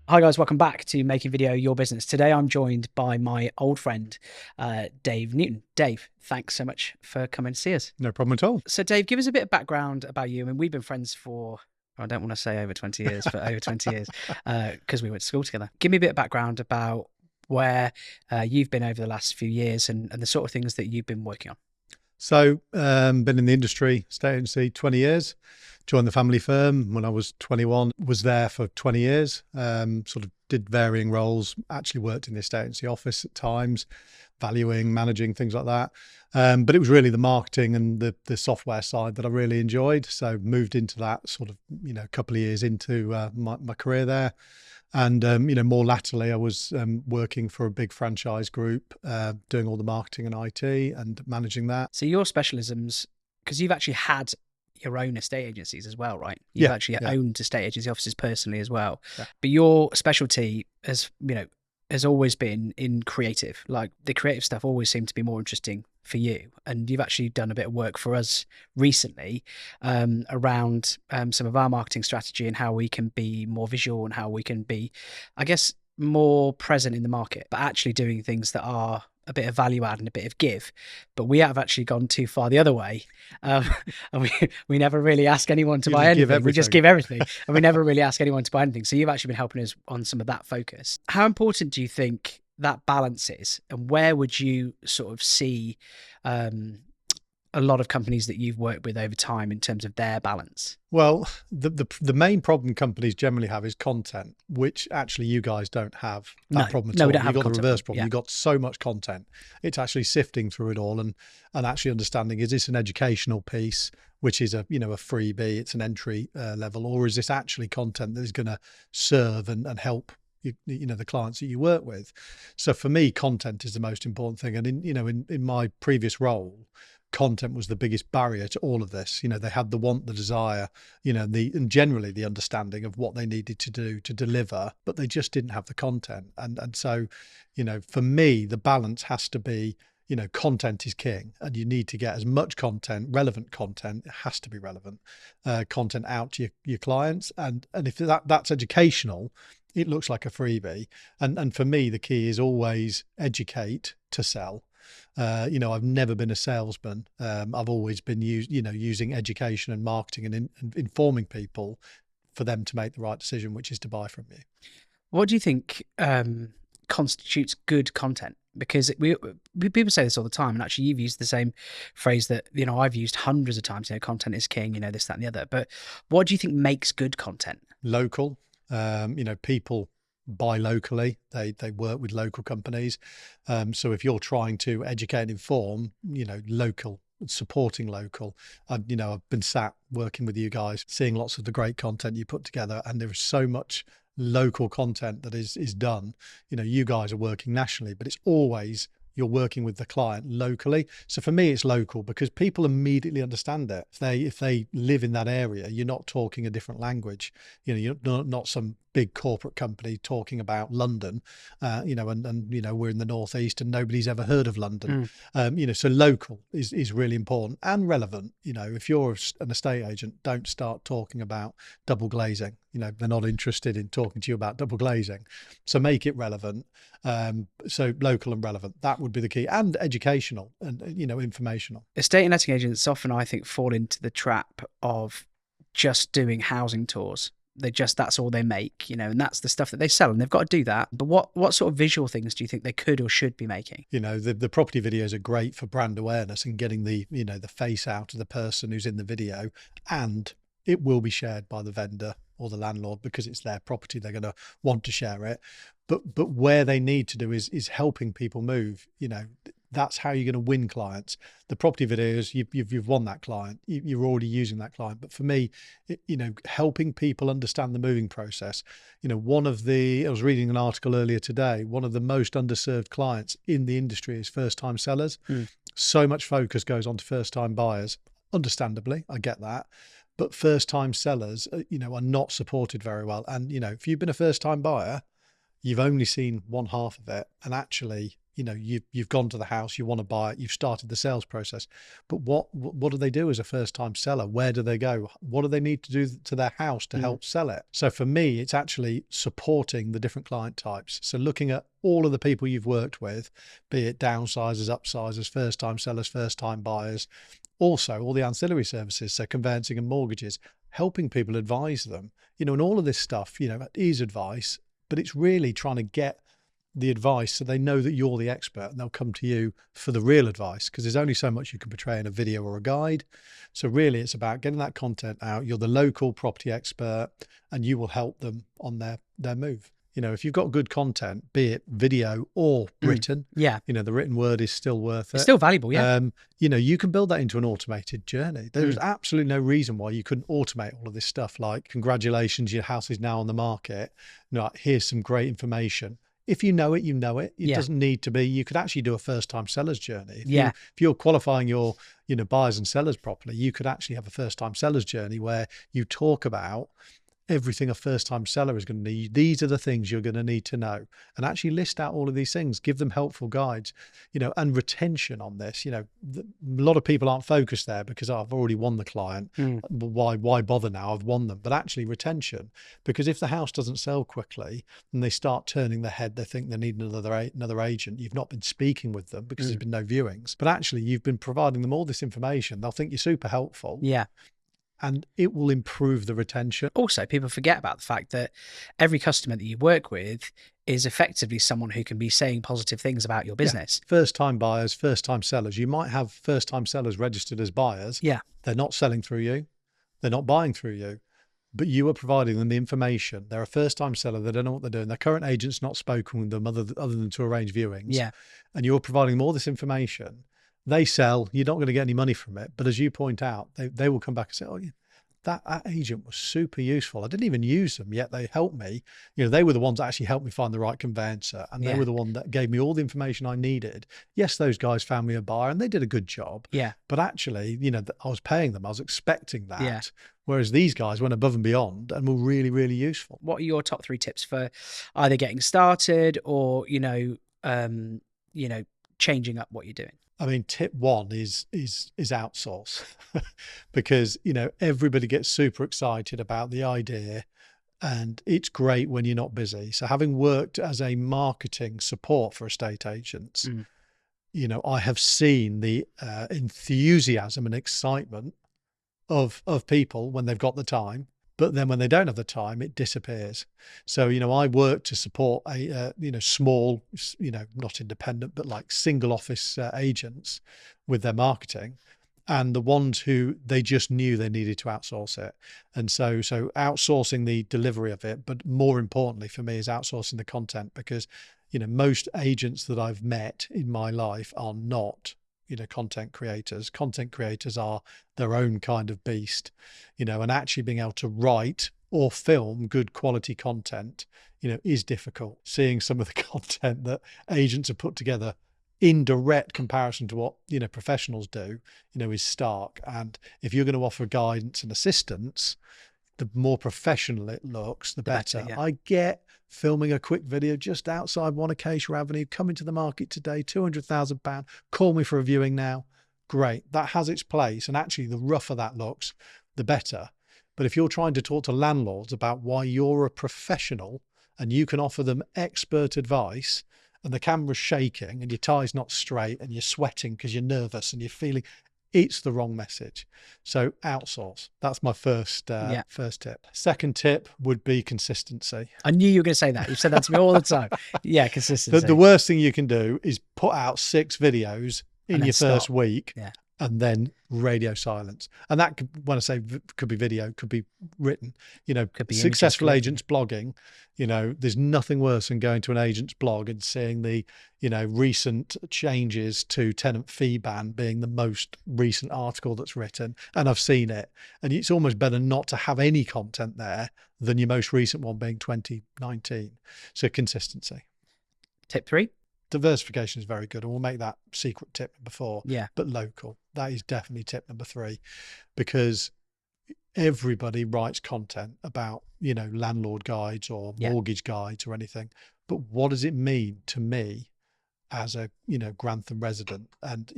Hi guys, welcome back to Making Video Your Business. Today I'm joined by my old friend, Dave Newton. Dave, thanks so much for coming to see us. No problem at all. So Dave, give us a bit of background about you. I mean, we've been friends for, I don't want to say over 20 years, but over 20 years, because we went to school together. Give me a bit of background about where you've been over the last few years and the sort of things that you've been working on. So, been in the industry, state agency, 20 years. Joined the family firm when I was 21, was there for 20 years, sort of did varying roles, actually worked in the estate agency office at times, valuing, managing, things like that. But it was really the marketing and the software side that I really enjoyed. So moved into that sort of, a couple of years into my career there. And, more latterly, I was working for a big franchise group, doing all the marketing and IT and managing that. So your specialisms, because you've actually had your own estate agencies as well, right? You've actually owned estate agency offices personally as well. Yeah. But your specialty has always been in creative. Like the creative stuff always seemed to be more interesting for you. And you've actually done a bit of work for us recently around some of our marketing strategy and how we can be more visual and how we can be, I guess, more present in the market, but actually doing things that are a bit of value add and a bit of give. But we have actually gone too far the other way. And we never really ask anyone to buy anything. We just give everything. And we never really ask anyone to buy anything. So you've actually been helping us on some of that focus. How important do you think that balance is? And where would you sort of see a lot of companies that you've worked with over time in terms of their balance? Well, the main problem companies generally have is content, which actually you guys don't have that problem at all. We don't have You've got the reverse problem. Yeah. You've got so much content. It's actually sifting through it all and actually understanding, is this an educational piece, which is a freebie, it's an entry level, or is this actually content that is going to serve and help the clients that you work with? So for me, content is the most important thing. And in my previous role, content was the biggest barrier to all of this. They had the want, the desire, and generally the understanding of what they needed to do to deliver, but they just didn't have the content. And so, for me, the balance has to be, content is king, and you need to get as much content, relevant content, it has to be relevant content out to your clients. And if that's educational, it looks like a freebie. And for me, the key is always educate to sell. I've never been a salesman. I've always been using education and marketing and informing people for them to make the right decision, which is to buy from you. What do you think constitutes good content? Because people say this all the time, and actually you've used the same phrase that I've used hundreds of times. Content is king. This, that, and the other. But what do you think makes good content? Local. People buy locally, they work with local companies. So if you're trying to educate and inform, local, supporting local, I've been sat working with you guys, seeing lots of the great content you put together, and there is so much local content that is done. You guys are working nationally, but it's always you're working with the client locally. So for me, it's local because people immediately understand it. If they live in that area, you're not talking a different language. You're not some big corporate company talking about London, and we're in the Northeast and nobody's ever heard of London. So local is really important and relevant. If you're an estate agent, don't start talking about double glazing. They're not interested in talking to you about double glazing. So make it relevant. So local and relevant, that would be the key, and educational and, informational. Estate and letting agents often, I think, fall into the trap of just doing housing tours. That's all they make, and that's the stuff that they sell, and they've got to do that. But what sort of visual things do you think they could or should be making? The property videos are great for brand awareness and getting the face out of the person who's in the video, and it will be shared by the vendor or the landlord because it's their property. They're going to want to share it. But where they need to do is helping people move. That's how you're going to win clients. The property videos, you've won that client. You're already using that client. But for me, helping people understand the moving process. I was reading an article earlier today. One of the most underserved clients in the industry is first-time sellers. So much focus goes on to first-time buyers. Understandably, I get that. But first-time sellers, are not supported very well. And, if you've been a first-time buyer, you've only seen one half of it. And actually, You know, you've gone to the house, you want to buy it, you've started the sales process, but what do they do as a first-time seller? Where do they go? What do they need to do to their house to help sell it? So for me, it's actually supporting the different client types. So looking at all of the people you've worked with, be it downsizers, upsizers, first-time sellers, first-time buyers, also all the ancillary services, so conveyancing and mortgages, helping people, advise them, you know, and all of this stuff, you know, is advice, but it's really trying to get the advice so they know that you're the expert and they'll come to you for the real advice, because there's only so much you can portray in a video or a guide. So really it's about getting that content out. You're the local property expert and you will help them on their move. You know, if you've got good content, be it video or written, yeah, you know, the written word is still worth it. It's still valuable. Yeah. You know, you can build that into an automated journey. There's absolutely no reason why you couldn't automate all of this stuff. Like, congratulations, your house is now on the market. You know, here's some great information. If you know it, you know it. It doesn't need to be. You could actually do a first-time seller's journey. If you're qualifying your, you know, buyers and sellers properly, you could actually have a first-time seller's journey where you talk about everything a first-time seller is going to need. These are the things you're going to need to know, and actually list out all of these things, give them helpful guides, you know, and retention on this. You know, a lot of people aren't focused there because I've already won the client. Why bother now? I've won them. But actually retention, because if the house doesn't sell quickly and they start turning their head, they think they need another agent. You've not been speaking with them because there's been no viewings, but actually you've been providing them all this information. They'll think you're super helpful. Yeah. And it will improve the retention. Also, people forget about the fact that every customer that you work with is effectively someone who can be saying positive things about your business. First-time buyers, first-time sellers. You might have first-time sellers registered as buyers. Yeah. They're not selling through you. They're not buying through you. But you are providing them the information. They're a first-time seller. They don't know what they're doing. Their current agent's not spoken with them other than to arrange viewings. Yeah. And you're providing them all this information. They sell, you're not going to get any money from it. But as you point out, they will come back and say, oh, yeah, that agent was super useful. I didn't even use them, yet they helped me. You know, they were the ones that actually helped me find the right conveyancer. And they were the one that gave me all the information I needed. Yes, those guys found me a buyer and they did a good job. Yeah. But actually, you know, I was paying them. I was expecting that. Yeah. Whereas these guys went above and beyond and were really, really useful. What are your top 3 tips for either getting started or, changing up what you're doing? I mean, tip 1 is outsource because, you know, everybody gets super excited about the idea and it's great when you're not busy. So having worked as a marketing support for estate agents, you know, I have seen the enthusiasm and excitement of people when they've got the time. But then when they don't have the time, it disappears. So, you know, I work to support small, not independent, but like single office agents with their marketing, and the ones who they just knew they needed to outsource it. And so outsourcing the delivery of it, but more importantly for me is outsourcing the content, because, you know, most agents that I've met in my life are not, you know, content creators. Content creators are their own kind of beast, you know, and actually being able to write or film good quality content, you know, is difficult. Seeing some of the content that agents have put together in direct comparison to what, you know, professionals do, you know, is stark. And if you're going to offer guidance and assistance, the more professional it looks, the better. I get filming a quick video just outside One Acacia Avenue, coming to the market today, £200,000, call me for a viewing now. Great, that has its place. And actually the rougher that looks, the better. But if you're trying to talk to landlords about why you're a professional and you can offer them expert advice, and the camera's shaking and your tie's not straight and you're sweating because you're nervous and you're feeling, it's the wrong message. So outsource. That's my first tip. Second tip would be consistency. I knew you were going to say that. You've said that to me all the time. Yeah, consistency. The worst thing you can do is put out 6 videos in your first week and then radio silence. And that could, when I say could be video, could be written, you know, could be successful agents blogging, you know, there's nothing worse than going to an agent's blog and seeing the, you know, recent changes to tenant fee ban being the most recent article that's written. And I've seen it. And it's almost better not to have any content there than your most recent one being 2019. So consistency. Tip 3. Diversification is very good, and we'll make that secret tip number 4. Yeah. But local, that is definitely tip number 3, because everybody writes content about, you know, landlord guides or mortgage guides or anything. But what does it mean to me as a, Grantham resident, and,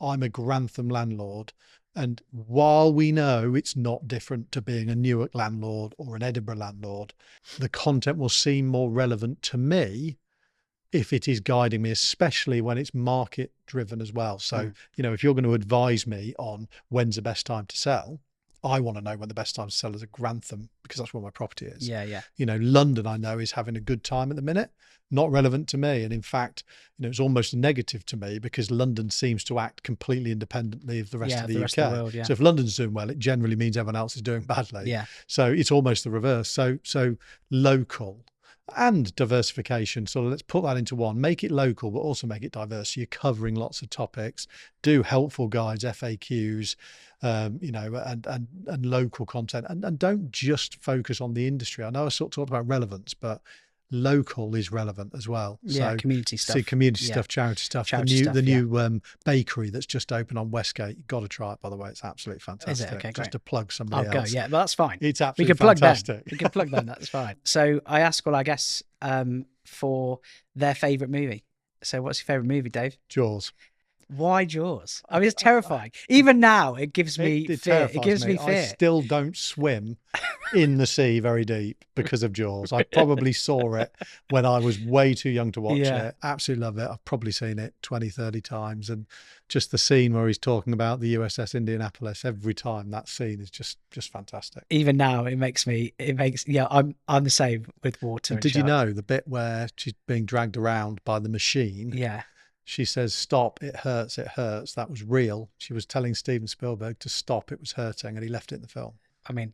I'm a Grantham landlord. And while we know it's not different to being a Newark landlord or an Edinburgh landlord, the content will seem more relevant to me if it is guiding me, especially when it's market driven as well. So, if you're going to advise me on when's the best time to sell, I want to know when the best time to sell is at Grantham, because that's where my property is. Yeah. London, I know, is having a good time at the minute. Not relevant to me. And in fact, it's almost negative to me, because London seems to act completely independently of the rest of the UK. Of the world, So if London's doing well, it generally means everyone else is doing badly. Yeah. So it's almost the reverse. So local and diversification. So let's put that into one, make it local, but also make it diverse. So you're covering lots of topics, do helpful guides, FAQs, and local content, and don't just focus on the industry. I know I sort of talked about relevance, but local is relevant as well. Yeah, so community stuff. See, community stuff, charity stuff. The new bakery that's just opened on Westgate. You've got to try it, by the way. It's absolutely fantastic. Is it? Okay, just great. To plug somebody I'll go. else. Yeah, but that's fine. It's absolutely fantastic. fantastic. We can plug them. That's fine. So I ask all our guests for their favourite movie. So what's your favourite movie, Dave? Jaws. Why Jaws? I mean, it's terrifying. Even now, it gives me fear. It gives me fear. I still don't swim in the sea very deep because of Jaws. I probably saw it when I was way too young to watch it. Absolutely love it. I've probably seen it 20, 30 times. And just the scene where he's talking about the USS Indianapolis, every time, that scene is just fantastic. Even now, I'm the same with water. Did you know the bit where she's being dragged around by the machine? Yeah. She says, "Stop, it hurts, it hurts." That was real. She was telling Steven Spielberg to stop, it was hurting, and he left it in the film. I mean,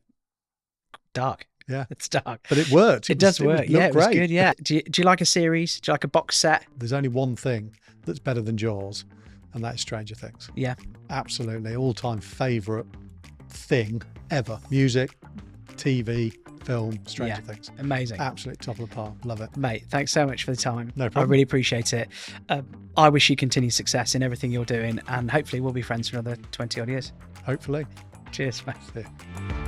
dark. Yeah. It's dark. But it worked. It does work. Yeah, it was great. good. Yeah. Do you like a series? Do you like a box set? There's only one thing that's better than Jaws, and that is Stranger Things. Yeah. Absolutely. All-time favourite thing ever. Music, TV, film, Stranger Things. Amazing. Absolutely top of the pile. Love it. Mate, thanks so much for the time. No problem. I really appreciate it. I wish you continued success in everything you're doing, and hopefully we'll be friends for another 20 odd years. Hopefully. Cheers, mate. See you.